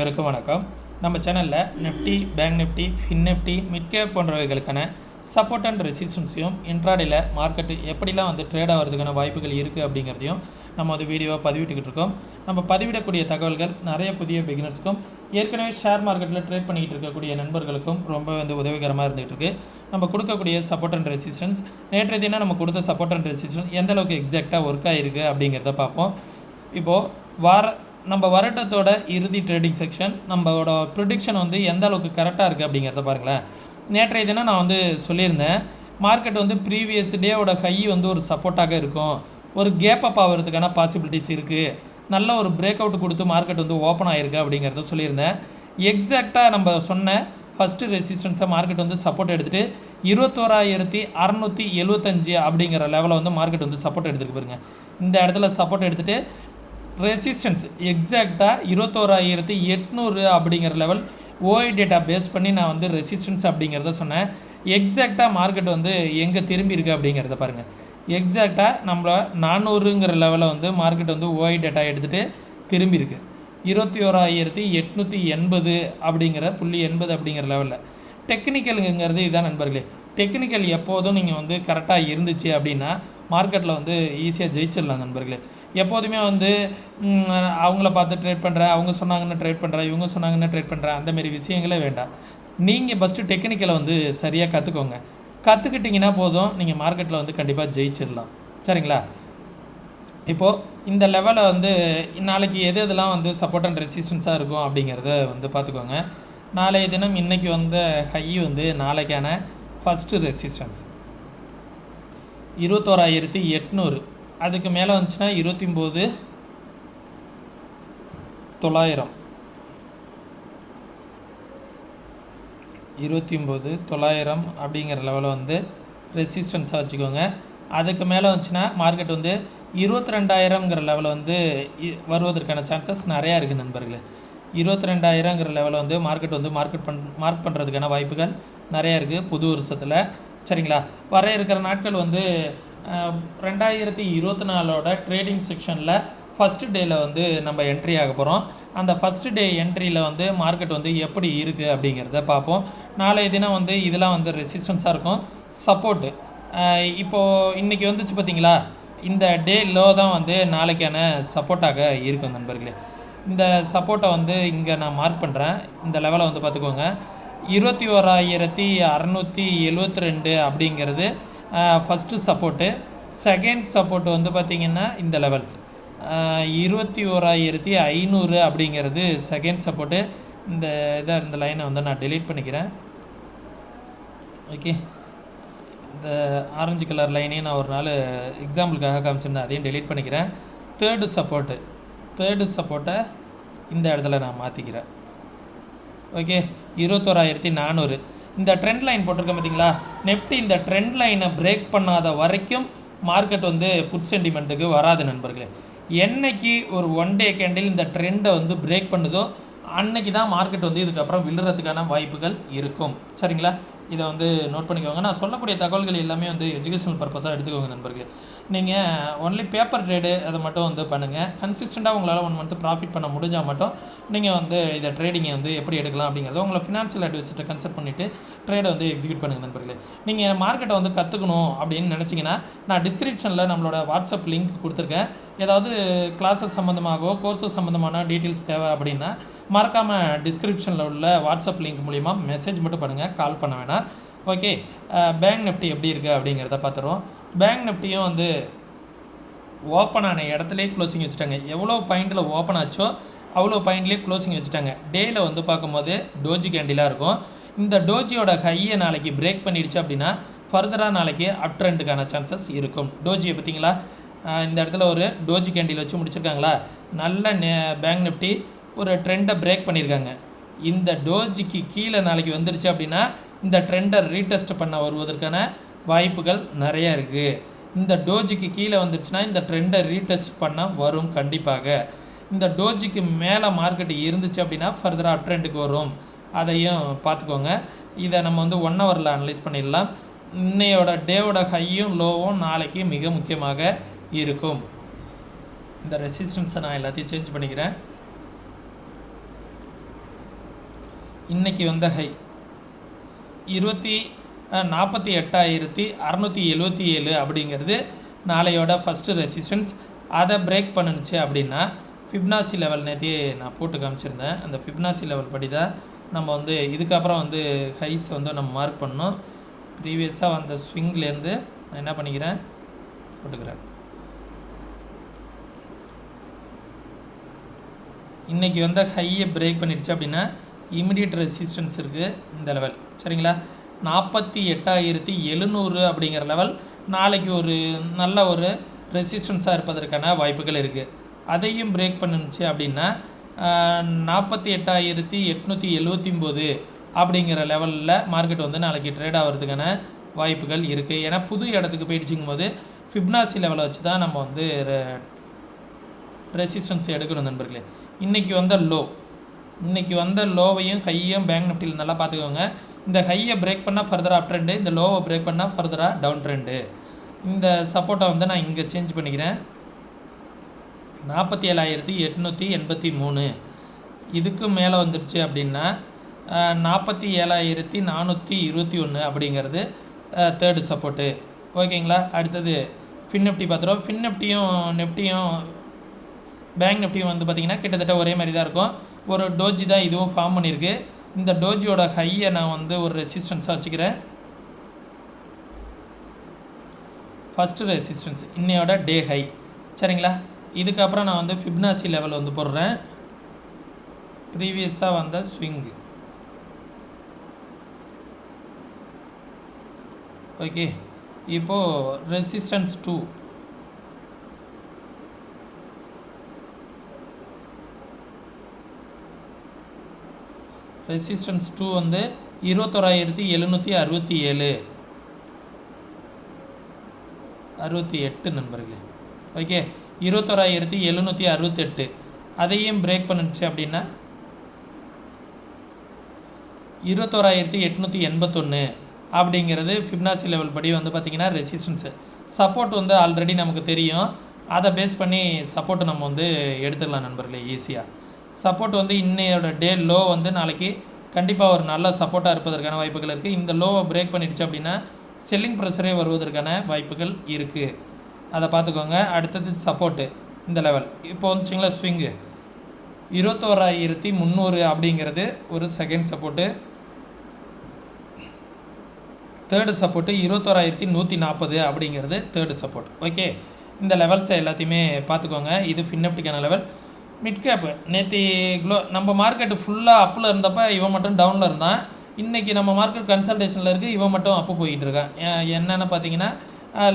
வணக்கம். நம்ம சேனலில் Nifty, bank Nifty, fin Nifty, midcap போன்றவைகளுக்கான சப்போர்ட் அண்ட் ரெசிஸ்டன்ஸையும் இன்ட்ராடேல மார்க்கெட்டு எப்படிலாம் ட்ரேட் ஆகிறதுக்கான வாய்ப்புகள் இருக்குது அப்படிங்கிறதையும் நம்ம வீடியோவாக பதிவிட்டுக்கிட்டு இருக்கோம். நம்ம பதிவிடக்கூடிய தகவல்கள் நிறைய புதிய பிகினர்ஸ்க்கும் ஏற்கனவே ஷேர் மார்க்கெட்டில் ட்ரேட் பண்ணிக்கிட்டு இருக்கக்கூடிய நண்பர்களுக்கும் ரொம்ப உதவிகரமாக இருந்துகிட்டு இருக்குது. நம்ம கொடுக்கக்கூடிய சப்போர்ட் அண்ட் ரெசிஸ்டன்ஸ் நேற்றைய தினம் நம்ம கொடுத்த சப்போர்ட் அண்ட் ரெசிஸ்டன்ஸ் எந்த அளவுக்கு எக்ஸாக்டாக ஒர்க் ஆகிருக்கு அப்படிங்கிறத பார்ப்போம். இப்போது நம்ம வருடத்தோட இறுதி ட்ரேடிங் செக்ஷன் நம்மளோட ப்ரிடிக்ஷன் எந்த அளவுக்கு கரெக்டாக இருக்குது அப்படிங்கிறத பாருங்களேன். நேற்றைய தினம் நான் சொல்லியிருந்தேன், மார்க்கெட் ப்ரீவியஸ் டேவோட ஹை ஒரு சப்போர்ட்டாக இருக்கும், ஒரு கேப் அப் ஆகிறதுக்கான பாசிபிலிட்டிஸ் இருக்குது, நல்ல ஒரு பிரேக் அவுட் கொடுத்து மார்க்கெட் ஓப்பன் ஆகிருக்கு அப்படிங்கிறத சொல்லியிருந்தேன். எக்ஸாக்டாக நம்ம சொன்ன ஃபஸ்ட்டு ரெசிஸ்டன்ஸை மார்க்கெட் சப்போர்ட் எடுத்துகிட்டு 21,675 அப்படிங்கிற லெவலில் மார்க்கெட் சப்போர்ட் எடுத்துகிட்டு பாருங்க. இந்த இடத்துல சப்போர்ட் எடுத்துகிட்டு ரெசிஸ்டன்ஸ் எக்ஸாக்டாக 21,800 அப்படிங்கிற லெவல் ஓஐ டேட்டா பேஸ் பண்ணி நான் ரெசிஸ்டன்ஸ் அப்படிங்கிறத சொன்னேன். எக்ஸாக்டாக மார்க்கெட் எங்கே திரும்பி இருக்குது அப்படிங்கிறத பாருங்கள். எக்ஸாக்டாக நம்ம 400ங்கிற லெவலில் மார்க்கெட் ஓஐ டேட்டா எடுத்துகிட்டு திரும்பி இருக்குது 21,880 அப்படிங்கிற 0.80 அப்படிங்கிற லெவலில். டெக்னிக்கலுங்கிறது இதுதான் நண்பர்களே. டெக்னிக்கல் எப்போதும் நீங்கள் கரெக்டாக இருந்துச்சு அப்படின்னா மார்க்கெட்டில் ஈஸியாக ஜெயிச்சிடலாம் நண்பர்களே. எப்போதுமே அவங்கள பார்த்து ட்ரேட் பண்ணுறேன், அவங்க சொன்னாங்கன்னு ட்ரேட் பண்ணுறேன், இவங்க சொன்னாங்கன்னு ட்ரேட் பண்ணுறேன், அந்தமாரி விஷயங்களே வேண்டாம். நீங்கள் ஃபஸ்ட்டு டெக்னிக்கலை சரியாக கற்றுக்கோங்க. கற்றுக்கிட்டிங்கன்னா போதும், நீங்கள் மார்க்கெட்டில் கண்டிப்பாக ஜெயிச்சிடலாம். சரிங்களா? இப்போது இந்த லெவலை நாளைக்கு எது எதெல்லாம் சப்போர்ட் அண்ட் ரெசிஸ்டன்ஸாக இருக்கும் அப்படிங்கிறத பார்த்துக்கோங்க. நாளைய தினம் இன்றைக்கி ஹை நாளைக்கான ஃபஸ்ட்டு ரெசிஸ்டன்ஸ் 21,800. அதுக்கு மேலே வந்துச்சுன்னா 29,900 29,900 அப்படிங்கிற லெவலில் ரெசிஸ்டன்ஸாக வச்சுக்கோங்க. அதுக்கு மேலே வந்துச்சுன்னா மார்க்கெட் 22,000ங்கிற லெவலில் வருவதற்கான சான்சஸ் நிறையா இருக்குது நண்பர்களே. 22,000ங்கிற லெவலில் மார்க்கெட் மார்க் பண்ணுறதுக்கான வாய்ப்புகள் நிறையா இருக்குது புது வருஷத்தில். சரிங்களா? வர இருக்கிற நாட்கள் 2024 ட்ரேடிங் செக்ஷனில் ஃபஸ்ட்டு டேயில் நம்ம என்ட்ரி ஆக போகிறோம். அந்த ஃபஸ்ட்டு டே என்ட்ரியில் மார்க்கெட் எப்படி இருக்குது அப்படிங்கிறத பார்ப்போம். நாளைய தினம் இதெல்லாம் ரெசிஸ்டன்ஸாக இருக்கும், சப்போர்ட்டு. இப்போது இன்றைக்கி வந்துச்சு பார்த்தீங்களா, இந்த டே லோ தான் நாளைக்கான சப்போர்ட்டாக இருக்கும் நண்பர்களே. இந்த சப்போர்ட்டை இங்கே நான் மார்க் பண்ணுறேன். இந்த லெவலை பார்த்துக்கோங்க. 21,672 அப்படிங்கிறது ஃபஸ்ட்டு சப்போர்ட்டு. செகண்ட் சப்போர்ட்டு பார்த்திங்கன்னா இந்த லெவல்ஸ் 21,500 அப்படிங்கிறது செகண்ட் சப்போர்ட்டு. இந்த லைனை நான் டெலீட் பண்ணிக்கிறேன். ஓகே, இந்த ஆரஞ்சு கலர் லைனையும் நான் ஒரு நாள் எக்ஸாம்பிளுக்காக காமிச்சிருந்தேன், அதையும் டெலீட் பண்ணிக்கிறேன். தேர்டு சப்போர்ட்டை இந்த இடத்துல நான் மாற்றிக்கிறேன். ஓகே, 21,400. இந்த ட்ரெண்ட் லைன் போட்டிருக்கேன் பார்த்தீங்களா, நிஃப்டி இந்த ட்ரெண்ட் லைனை பிரேக் பண்ணாத வரைக்கும் மார்க்கெட் புட் சென்டிமெண்ட்டுக்கு வராது நண்பர்களே. என்னைக்கு ஒரு ஒன் டே கேண்டில் இந்த ட்ரெண்டை பிரேக் பண்ணுதோ அன்னைக்கு தான் மார்க்கெட் இதுக்கப்புறம் விழுறதுக்கான வாய்ப்புகள் இருக்கும். சரிங்களா? இதை நோட் பண்ணிக்கோங்க. நான் சொல்லக்கூடிய தகவல்கள் எல்லாமே எஜுகேஷனல் பர்பஸாக எடுத்துக்கோங்க நண்பர்களே. நீங்கள் ஒன்லி பேப்பர் ட்ரேடு அதை மட்டும் பண்ணுங்கள். கன்சிஸ்டண்ட்டாக உங்களால் 1 மந்த் ப்ராஃபிட் பண்ண முடிஞ்சால் மட்டும் நீங்கள் இதை ட்ரேடிங்கை எப்படி எடுக்கலாம் அப்படிங்கிறத உங்களை ஃபினான்ஷியல் அட்வைசர்கிட்ட கன்சல்ட் பண்ணிவிட்டு ட்ரேடை எக்ஸிக்யூட் பண்ணுங்கள் நண்பர்களே. நீங்கள் மார்க்கெட்டை கற்றுக்கணும் அப்படின்னு நினச்சிங்கன்னா நான் டிஸ்கிரிப்ஷனில் நம்மளோட வாட்ஸ்அப் லிங்க் கொடுத்துருக்கேன். ஏதாவது கிளாஸஸ் சம்மந்தமாகவோ கோர்ஸஸ் சம்மந்தமான டீட்டெயில்ஸ் தேவை அப்படின்னா மறக்காமல் டிஸ்கிரிப்ஷனில் உள்ள வாட்ஸ்அப் லிங்க் மூலிமா மெசேஜ் மட்டும் பண்ணுங்கள், கால் பண்ண வேணாம். ஓகே, பேங்க் நிஃப்டி எப்படி இருக்குது அப்படிங்கிறத பார்த்துருவோம். பேங்க் நிஃப்டியும் ஓப்பன் ஆன இடத்துலேயே க்ளோசிங் வச்சுட்டாங்க. எவ்வளோ பாயிண்டில் ஓப்பன் ஆச்சோ அவ்வளோ பாயிண்ட்லேயே க்ளோசிங் வச்சுட்டாங்க. டேயில் பார்க்கும்போது டோஜி கேண்டிலாக இருக்கும். இந்த டோஜியோட ஹையை நாளைக்கு பிரேக் பண்ணிடுச்சு அப்படின்னா ஃபர்தராக நாளைக்கு அப் ட்ரெண்டுக்கான சான்சஸ் இருக்கும். டோஜியை பார்த்தீங்களா, இந்த இடத்துல ஒரு டோஜி கேண்டில் வச்சு முடிச்சிருக்காங்களா. நல்ல பேங்க் நிஃப்டி ஒரு ட்ரெண்டை பிரேக் பண்ணியிருக்காங்க. இந்த டோஜிக்கு கீழே நாளைக்கு வந்துருச்சு அப்படின்னா இந்த ட்ரெண்டை ரீடெஸ்ட் பண்ண வருவதற்கான வாய்ப்புகள் நிறையா இருக்குது. இந்த டோஜிக்கு கீழே வந்துருச்சுன்னா இந்த ட்ரெண்டை ரீடெஸ்ட் பண்ண வரும் கண்டிப்பாக. இந்த டோஜிக்கு மேலே மார்க்கெட் இருந்துச்சு அப்படின்னா ஃபர்தராக அப் ட்ரெண்டுக்கு வரும், அதையும் பார்த்துக்கோங்க. இதை நம்ம 1 ஹவரில் அனலைஸ் பண்ணிடலாம். இன்னையோட டேவோட ஹையும் லோவும் நாளைக்கு மிக முக்கியமாக இருக்கும். இந்த ரெசிஸ்டன்ஸை நான் எல்லாத்தையும் சேஞ்ச் பண்ணிக்கிறேன். இன்றைக்கி வந்த ஹை 48,677 அப்படிங்கிறது நாளையோட ஃபஸ்ட்டு ரெசிஸ்டன்ஸ். அதை பிரேக் பண்ணுச்சு அப்படின்னா ஃபிப்னாசி லெவல் நேற்று நான் போட்டு காமிச்சிருந்தேன். அந்த ஃபிப்னாசி லெவல் படி தான் நம்ம வந்து இதுக்கப்புறம் வந்து ஹைஸ் வந்து நம்ம மார்க் பண்ணோம். ப்ரீவியஸாக வந்த ஸ்விங்லேருந்து நான் என்ன பண்ணிக்கிறேன் போட்டுக்கிறேன். இன்றைக்கி வந்து ஹையை பிரேக் பண்ணிடுச்சு அப்படின்னா இமிடியட் ரெசிஸ்டன்ஸ் இருக்குது இந்த லெவல். சரிங்களா, 48,700 அப்படிங்கிற லெவல் நாளைக்கு ஒரு நல்ல ஒரு ரெசிஸ்டன்ஸாக இருப்பதற்கான வாய்ப்புகள் இருக்குது. அதையும் பிரேக் பண்ணுச்சு அப்படின்னா 48,879 அப்படிங்கிற லெவலில் மார்க்கெட் வந்து நாளைக்கு ட்ரேட் ஆகிறதுக்கான வாய்ப்புகள் இருக்குது. ஏன்னா புது இடத்துக்கு போயிடுச்சுங்கும் போது ஃபிப்னாசி லெவலை வச்சு தான் நம்ம வந்து ரெசிஸ்டன்ஸ் எடுக்கணும் நண்பர்களே. இன்றைக்கி வந்த லோவையும் ஹையும் பேங்க் நிஃப்டியில் நல்லா பார்த்துக்கோங்க. இந்த ஹையை பிரேக் பண்ணால் ஃபர்தராக அப் ட்ரெண்டு, இந்த லோவை பிரேக் பண்ணால் ஃபர்தராக டவுன் ட்ரெண்டு. இந்த சப்போர்ட்டை வந்து நான் இங்கே சேஞ்ச் பண்ணிக்கிறேன். 47,883 இதுக்கு மேலே வந்துடுச்சு அப்படின்னா 47,421 அப்படிங்கிறது தேர்டு சப்போர்ட்டு. ஓகேங்களா, அடுத்தது ஃபின் நிஃப்டி பார்த்துருவோம். ஃபின் நிஃப்டியும் பேங்க் நிஃப்டியும் வந்து பார்த்திங்கன்னா கிட்டத்தட்ட ஒரே மாதிரி தான் இருக்கும். ஒரு டோஜி தான் இதுவும் ஃபார்ம் பண்ணியிருக்கு. இந்த டோஜியோட ஹையை நான் வந்து ஒரு ரெசிஸ்டன்ஸாக வச்சுக்கிறேன். ஃபஸ்ட்டு ரெசிஸ்டன்ஸ் இன்னையோட டே ஹை. சரிங்களா, இதுக்கப்புறம் நான் வந்து ஃபிப்னாசி லெவல் வந்து போடுறேன். ப்ரீவியஸாக வந்த ஸ்விங்கு. ஓகே, இப்போது ரெசிஸ்டன்ஸ் 2 வந்து 21,767 நண்பர்களே. ஓகே, 21,768 அதையும் பிரேக் பண்ணிடுச்சு அப்படின்னா 21,881 அப்படிங்கிறது ஃபிப்னாசி லெவல் படி வந்து பார்த்திங்கன்னா ரெசிஸ்டன்ஸு. சப்போர்ட் வந்து ஆல்ரெடி நமக்கு தெரியும். அதை பேஸ் பண்ணி சப்போர்ட்டு நம்ம வந்து எடுத்துடலாம் நண்பர்களே ஈஸியாக. சப்போர்ட் வந்து இன்னையோட டே லோ வந்து நாளைக்கு கண்டிப்பாக ஒரு நல்ல சப்போர்ட்டாக இருப்பதற்கான வாய்ப்புகள் இருக்குது. இந்த லோவை பிரேக் பண்ணிடுச்சு அப்படின்னா செல்லிங் ப்ரெஷரே வருவதற்கான வாய்ப்புகள் இருக்குது. அதை பார்த்துக்கோங்க. அடுத்தது சப்போர்ட்டு இந்த லெவல். இப்போ வந்துச்சிங்களா ஸ்விங்கு 21,300 அப்படிங்கிறது ஒரு செகண்ட் சப்போர்ட்டு. தேர்டு சப்போர்ட்டு 21,140 அப்படிங்கிறது தேர்டு சப்போர்ட். ஓகே, இந்த லெவல்ஸை எல்லாத்தையுமே பார்த்துக்கோங்க. இது ஃபின் நிஃப்டிக்கான லெவல். மிட் கேப்பு நேற்று நம்ம மார்க்கெட்டு ஃபுல்லாக அப்பில் இருந்தப்போ இவன் மட்டும் டவுனில் இருந்தான். இன்றைக்கி நம்ம மார்க்கெட் கன்சல்டேஷனில் இருக்குது, இவன் மட்டும் அப்பு போயிட்டு இருக்கான். என்னென்னு பார்த்தீங்கன்னா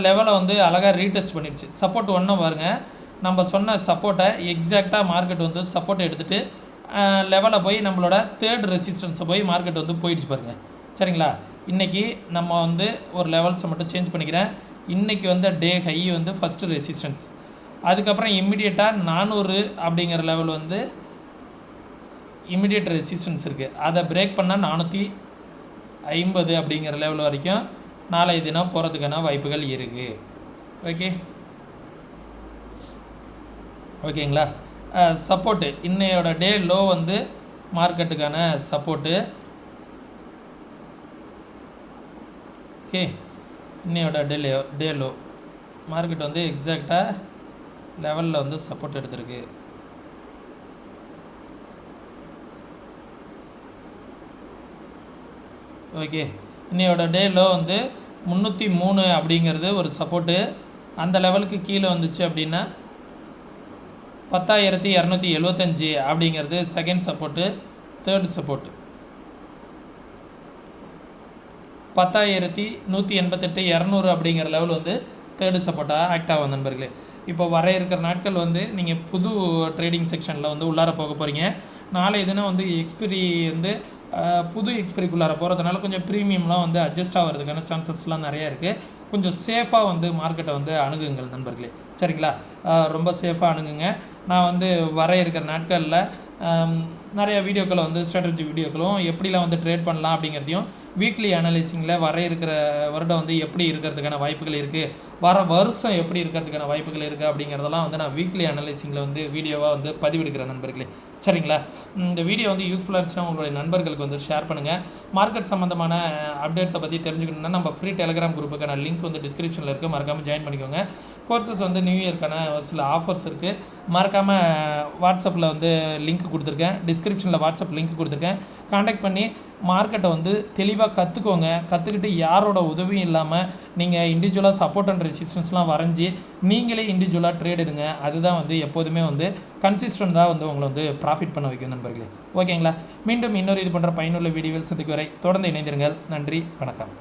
லெவலை வந்து அழகாக ரீடெஸ்ட் பண்ணிடுச்சு. சப்போர்ட் ஒன்றும் பாருங்கள், நம்ம சொன்ன சப்போர்ட்டை எக்ஸாக்டாக மார்க்கெட் வந்து சப்போர்ட்டை எடுத்துகிட்டு லெவலை போய் நம்மளோட தேர்ட் ரெசிஸ்டன்ஸை போய் மார்க்கெட் வந்து போயிடுச்சு பாருங்கள். சரிங்களா, இன்றைக்கி நம்ம வந்து ஒரு லெவல்ஸை மட்டும் சேஞ்ச் பண்ணிக்கிறேன். இன்றைக்கி வந்து டே ஹை வந்து ஃபஸ்ட்டு ரெசிஸ்டன்ஸ். அதுக்கப்புறம் இம்மிடியட்டாக 400 அப்படிங்கிற லெவல் வந்து இம்மிடியட் ரெசிஸ்டன்ஸ் இருக்குது. அதை பிரேக் பண்ணால் 450 அப்படிங்கிற லெவல் வரைக்கும் நாளை தினம் போகிறதுக்கான வாய்ப்புகள் இருக்குது. ஓகேங்களா, சப்போர்ட்டு இன்னையோட டே லோ வந்து மார்க்கெட்டுக்கான சப்போர்ட்டு. ஓகே, இன்னையோட டே லோ மார்க்கெட் வந்து எக்ஸாக்டாக லெவலில் வந்து சப்போர்ட் எடுத்திருக்கு. ஓகே, இன்னையோட டே லோ வந்து 303 அப்படிங்கிறது ஒரு சப்போர்ட்டு. அந்த லெவலுக்கு கீழே வந்துச்சு அப்படின்னா 10,275 அப்படிங்கிறது செகண்ட் சப்போர்ட்டு. தேர்டு சப்போர்ட்டு 10,188 200 அப்படிங்கிற லெவல் வந்து தேர்டு சப்போர்ட்டாக ஆக்ட் ஆகும் நண்பர்களே. இப்போ வர இருக்கிற நாட்கள் வந்து நீங்கள் புது ட்ரேடிங் செக்ஷனில் வந்து உள்ளார போக போகிறீங்க. நாளை தினம் வந்து எக்ஸ்பிரி வந்து புது எக்ஸ்பிரிக்குள்ளார போகிறதுனால கொஞ்சம் ப்ரீமியம்லாம் வந்து அட்ஜஸ்ட் ஆகிறதுக்கான சான்சஸ்லாம் நிறையா இருக்குது. கொஞ்சம் சேஃபாக வந்து மார்க்கெட்டை வந்து அணுகுங்கள் நண்பர்களே. சரிங்களா, ரொம்ப சேஃபாக அணுகுங்க. நான் வந்து வர இருக்கிற நாட்களில் நிறைய வீடியோக்களை வந்து ஸ்ட்ராட்டஜி வீடியோக்களும் எப்படிலாம் வந்து ட்ரேட் பண்ணலாம் அப்படிங்கிறதையும் வீக்லி அனலைசிங்கில் வர இருக்கிற வருடம் வந்து எப்படி இருக்கிறதுக்கான வாய்ப்புகள் இருக்குது, வர வருஷம் எப்படி இருக்கிறதுக்கான வாய்ப்புகள் இருக்குது அப்படிங்கிறதெல்லாம் வந்து நான் வீக்லி அனலைசிங்கில் வந்து வீடியோவாக வந்து பதிவெடுக்கிறேன் நண்பர்களே. சரிங்களா? இந்த வீடியோ வந்து யூஸ்ஃபுல்லாக இருந்துச்சுன்னா உங்களுடைய நண்பர்களுக்கு வந்து ஷேர் பண்ணுங்கள். மார்க்கெட் சம்மந்தமான அப்டேட்ஸை பற்றி தெரிஞ்சுக்கணுன்னா நம்ம ஃப்ரீ டெலிகிராம் குரூப்புக்கான லிங்க் வந்து டிஸ்கிரிப்ஷனில் இருக்குது, மறக்காமல் ஜாயின் பண்ணிக்கோங்க. கோர்சஸ் வந்து நியூ இயர்க்கான ஒரு சில ஆஃபர்ஸ் இருக்குது, மறக்காமல் வாட்ஸ்அப்பில் வந்து லிங்க் கொடுத்துருக்கேன், டிஸ்கிரிப்ஷனில் வாட்ஸ்அப் லிங்க் கொடுத்துருக்கேன். காண்டாக்ட் பண்ணி மார்க்கெட்டை வந்து தெளிவாக கற்றுக்கோங்க. கற்றுக்கிட்டு யாரோட உதவியும் இல்லாமல் நீங்கள் இண்டிவிஜுவலாக சப்போர்ட் அண்ட் ரெசிஸ்டன்ஸ்லாம் வரைஞ்சி நீங்களே இண்டிவிஜுவலாக ட்ரேட் எடுங்க. அதுதான் வந்து எப்போதுமே வந்து கன்சிஸ்டண்ட்டாக வந்து உங்களை வந்து ப்ராஃபிட் பண்ண வைக்கும் நண்பர்களே. ஓகேங்களா? மீண்டும் இன்னொரு இது போன்ற பயனுள்ள வீடியோவில் சந்திக்கும் வரை தொடர்ந்து இணைந்திருங்கள். நன்றி, வணக்கம்.